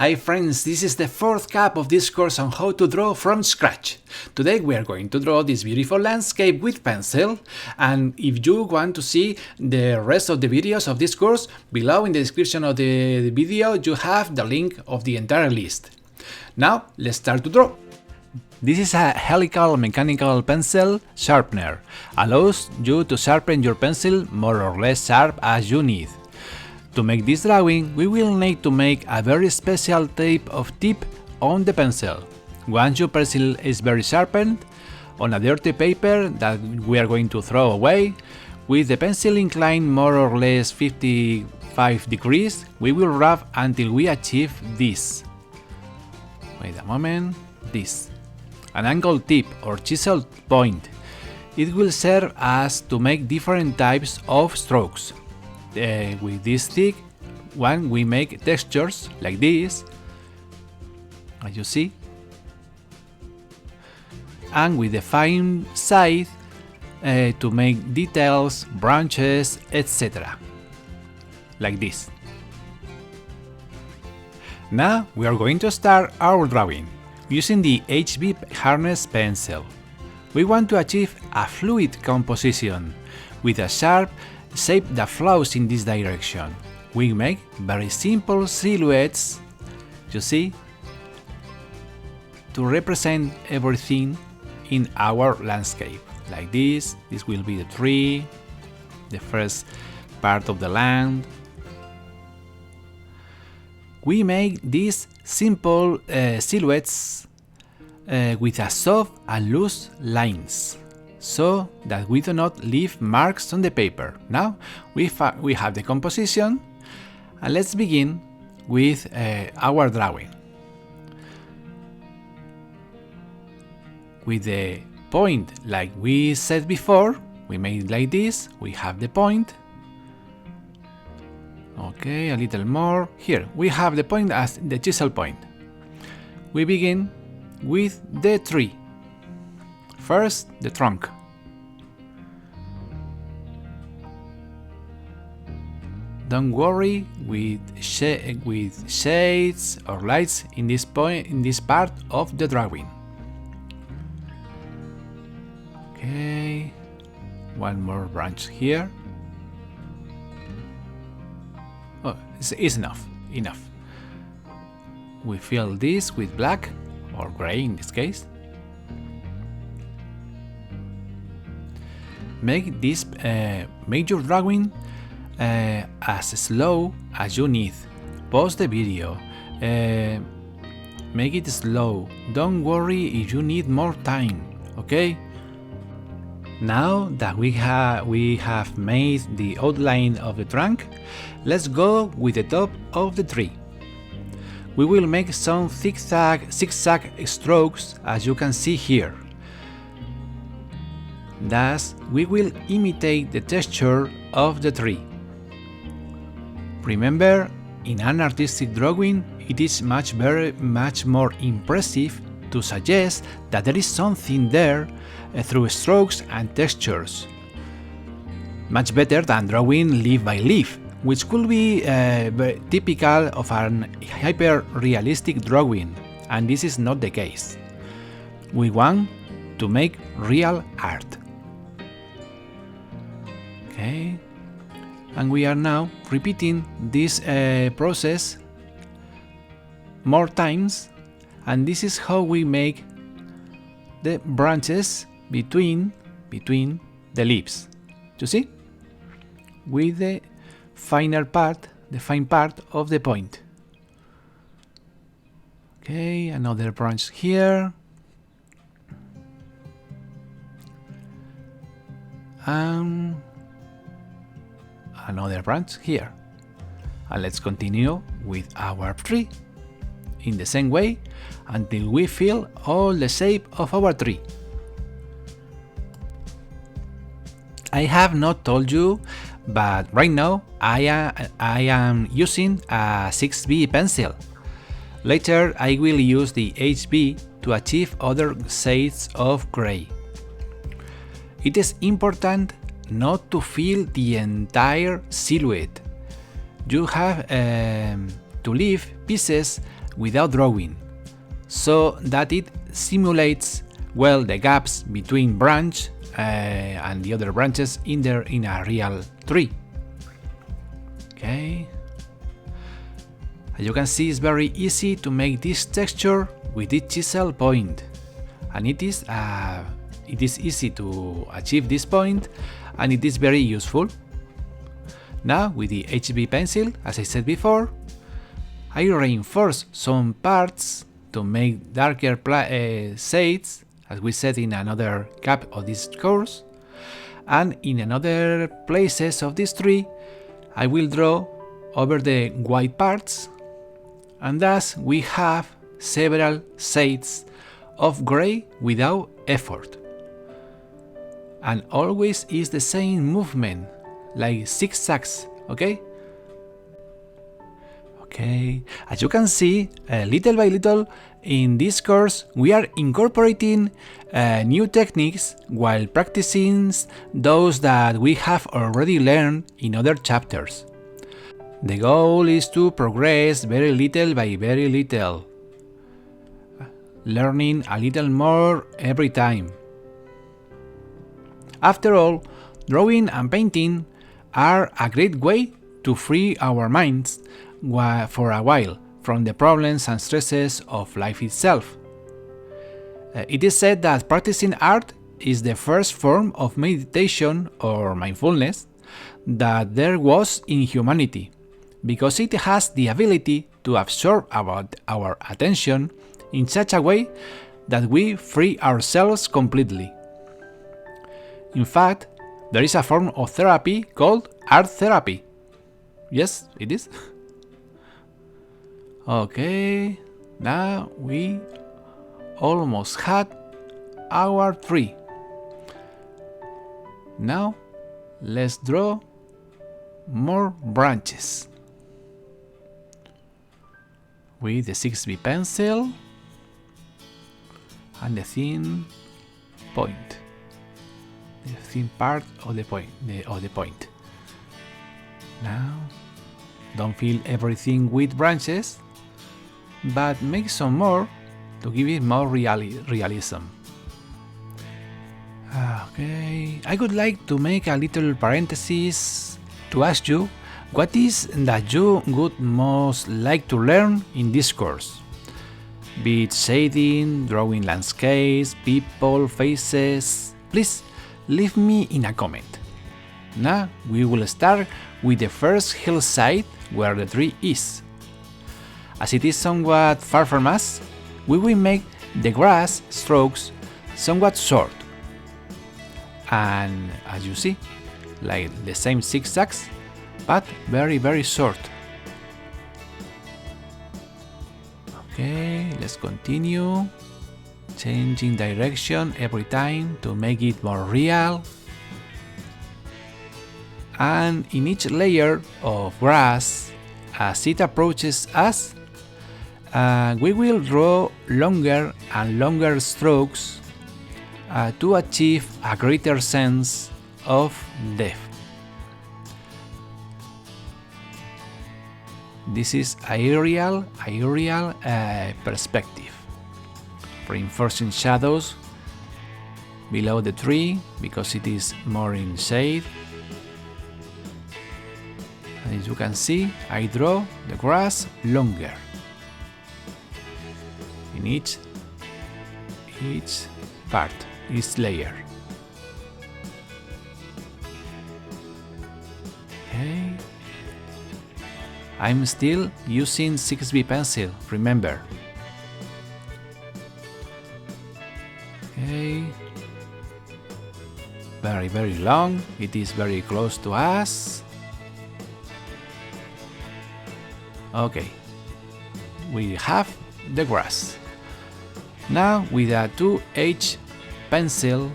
Hi friends, this is the fourth cap of this course on how to draw from scratch. Today we are going to draw this beautiful landscape with pencil, and if you want to see the rest of the videos of this course, below in the description of the video you have the link of the entire list. Now let's start to draw. This is a helical mechanical pencil sharpener. Allows you to sharpen your pencil more or less sharp as you need. To make this drawing, we will need to make a very special type of tip on the pencil. Once your pencil is very sharpened, on a dirty paper that we are going to throw away, with the pencil inclined more or less 55 degrees, we will rub until we achieve this. Wait a moment, this. An angled tip or chiseled point. It will serve us to make different types of strokes. With this thick one we make textures like this, as you see, and with the fine side to make details, branches, etc. like this. Now we are going to start our drawing using the HB harness pencil. We want to achieve a fluid composition with a sharp shape that flows in this direction. We make very simple silhouettes, you see, to represent everything in our landscape. Like this will be the tree, the first part of the land. We make these simple silhouettes with a soft and loose lines, so that we do not leave marks on the paper. Now we have the composition, and let's begin with our drawing. With the point, like we said before, we made it like this, we have the point. Okay, a little more. Here, we have the point as the chisel point. We begin with the tree. First, the trunk. Don't worry with shades or lights in this part of the drawing. Okay, one more branch here. Oh, it's enough. We fill this with black or gray in this case. Make this major drawing as slow as you need. Pause the video. Make it slow. Don't worry if you need more time. Okay? Now that we have made the outline of the trunk, let's go with the top of the tree. We will make some zigzag strokes, as you can see here. Thus, we will imitate the texture of the tree. Remember, in an artistic drawing, it is much more impressive to suggest that there is something there through strokes and textures. Much better than drawing leaf by leaf, which could be typical of an hyper-realistic drawing, and this is not the case. We want to make real art. Okay, and we are now repeating this process more times, and this is how we make the branches between the leaves. You see? With the fine part of the point. Okay, another branch here. And another branch here. And let's continue with our tree in the same way until we fill all the shape of our tree. I have not told you, but right now I am using a 6B pencil. Later I will use the HB to achieve other shades of gray. It is important not to fill the entire silhouette. You have to leave pieces without drawing, so that it simulates well the gaps between branch and the other branches in a real tree. Okay. As you can see, it's very easy to make this texture with this chisel point, and it is easy to achieve this point, and it is very useful. Now with the HB pencil, as I said before, I reinforce some parts to make darker shades, as we said in another cap of this course, and in another places of this tree I will draw over the white parts, and thus we have several shades of gray without effort. And always is the same movement, like zigzags, okay? Okay, as you can see, little by little in this course we are incorporating new techniques while practicing those that we have already learned in other chapters. The goal is to progress very little by very little, learning a little more every time. After all, drawing and painting are a great way to free our minds for a while from the problems and stresses of life itself. It is said that practicing art is the first form of meditation or mindfulness that there was in humanity, because it has the ability to absorb our attention in such a way that we free ourselves completely. In fact, there is a form of therapy called art therapy. Yes, it is. Okay, now we almost had our tree. Now let's draw more branches with the 6B pencil and the thin point, the thin part of the point. Now, don't fill everything with branches, but make some more to give it more realism. Okay, I would like to make a little parenthesis to ask you what is that you would most like to learn in this course. Be it shading, drawing landscapes, people, faces, please leave me in a comment. Now we will start with the first hillside where the tree is. As it is somewhat far from us, we will make the grass strokes somewhat short. And as you see, like the same zigzags, but very, very short. Okay, let's continue. Changing direction every time to make it more real. And in each layer of grass, as it approaches us, we will draw longer and longer strokes to achieve a greater sense of depth. This is aerial perspective, reinforcing shadows below the tree because it is more in shade. And as you can see, I draw the grass longer in each part, each layer. Okay. I'm still using 6B pencil, remember. Okay. Very, very long. It is very close to us. Okay. We have the grass. Now with a 2H pencil,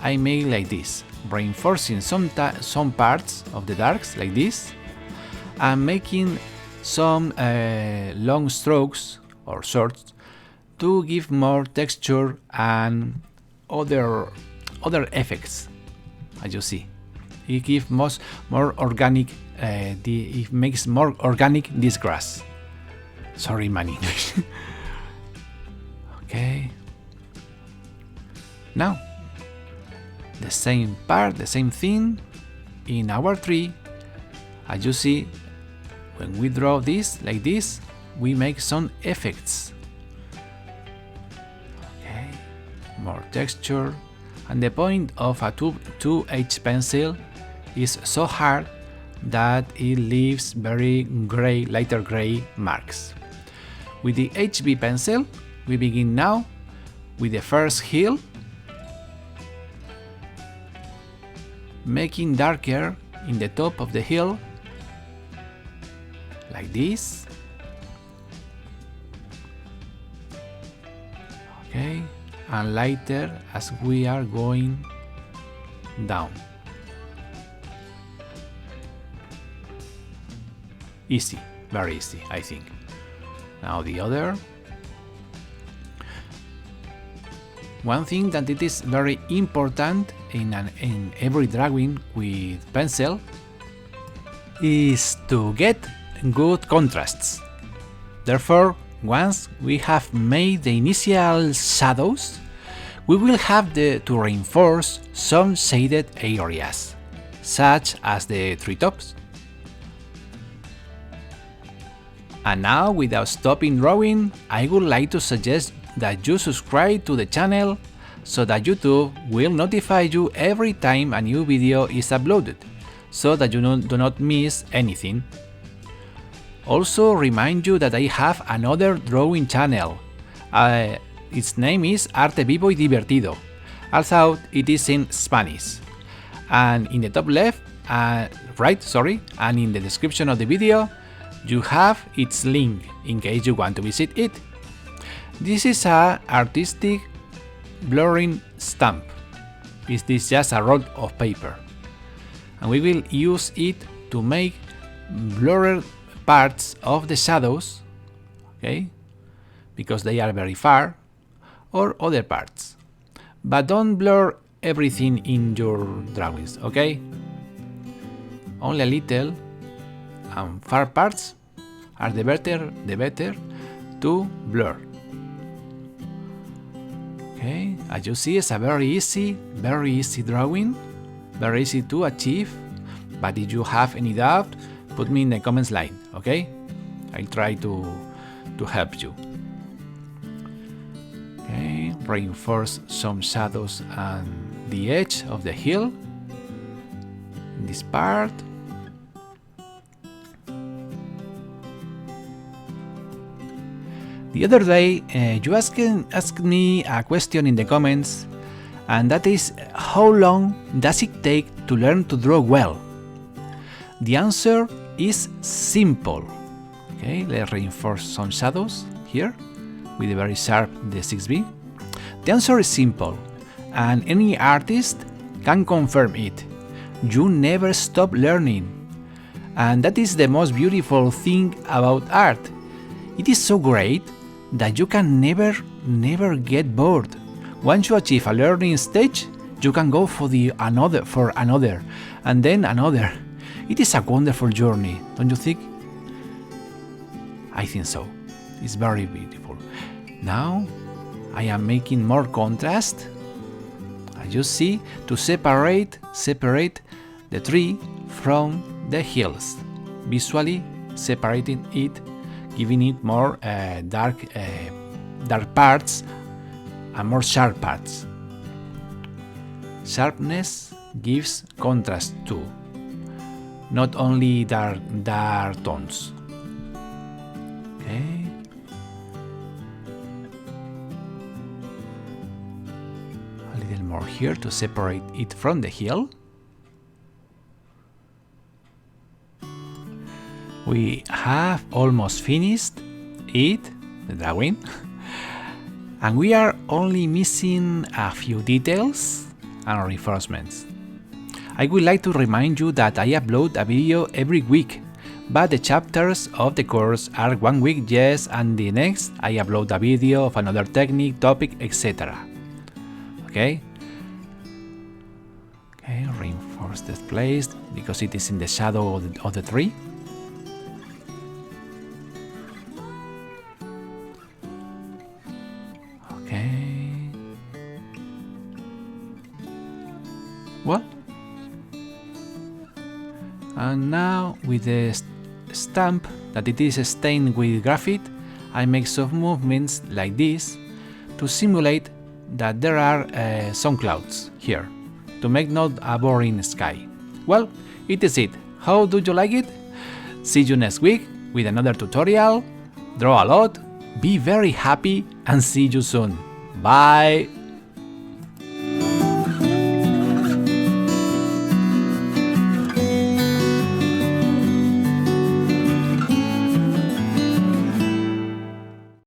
I make like this, reinforcing some parts of the darks like this, and making some long strokes or shorts to give more texture and other effects. As you see, it gives more organic. It makes more organic this grass. Sorry, my English. Okay. Now, the same part, the same thing in our tree. As you see, when we draw this like this, we make some effects. Okay, more texture. And the point of a 2H pencil is so hard that it leaves very gray, lighter gray marks. With the HB pencil, we begin now with the first hill, making darker in the top of the hill, like this. Okay, and lighter as we are going down. Easy, very easy, I think. Now the other. One thing that it is very important in every drawing with pencil is to get good contrasts. Therefore, once we have made the initial shadows, we will have to reinforce some shaded areas, such as the treetops. And now, without stopping drawing, I would like to suggest that you subscribe to the channel so that YouTube will notify you every time a new video is uploaded, so that you do not miss anything. Also remind you that I have another drawing channel. Its name is Arte Vivo y Divertido, although it is in Spanish. And in the top left, and in the description of the video, you have its link in case you want to visit it. This is an artistic blurring stump. Is this just a roll of paper? And we will use it to make blurred parts of the shadows, okay, because they are very far, or other parts. But don't blur everything in your drawings, okay? Only a little, and far parts are the better to blur. Okay, as you see, it's a very easy drawing, very easy to achieve. But if you have any doubt, put me in the comments line, okay? I'll try to help you. Okay, reinforce some shadows on the edge of the hill in this part. The other day, you asked me a question in the comments, and that is, how long does it take to learn to draw well? The answer is simple. Okay, let's reinforce some shadows here with a very sharp D6B. The answer is simple, and any artist can confirm it. You never stop learning, and that is the most beautiful thing about art. It is so great that you can never get bored. Once you achieve a learning stage, you can go for another, and then another. It is a wonderful journey, don't you think? I think so. It's very beautiful. Now I am making more contrast, as you see, to separate the tree from the hills, visually separating it, giving it more dark parts and more sharp parts. Sharpness gives contrast too, not only dark tones. Okay. A little more here to separate it from the hill. We have almost finished it, the drawing, and we are only missing a few details and reinforcements. I would like to remind you that I upload a video every week, but the chapters of the course are 1 week, yes, and the next I upload a video of another technique, topic, etc. Okay? Okay, reinforce this place because it is in the shadow of the tree. And now with the stump that it is stained with graphite, I make some movements like this to simulate that there are some clouds here, to make not a boring sky. Well, it is it. How do you like it? See you next week with another tutorial. Draw a lot, be very happy, and see you soon. Bye!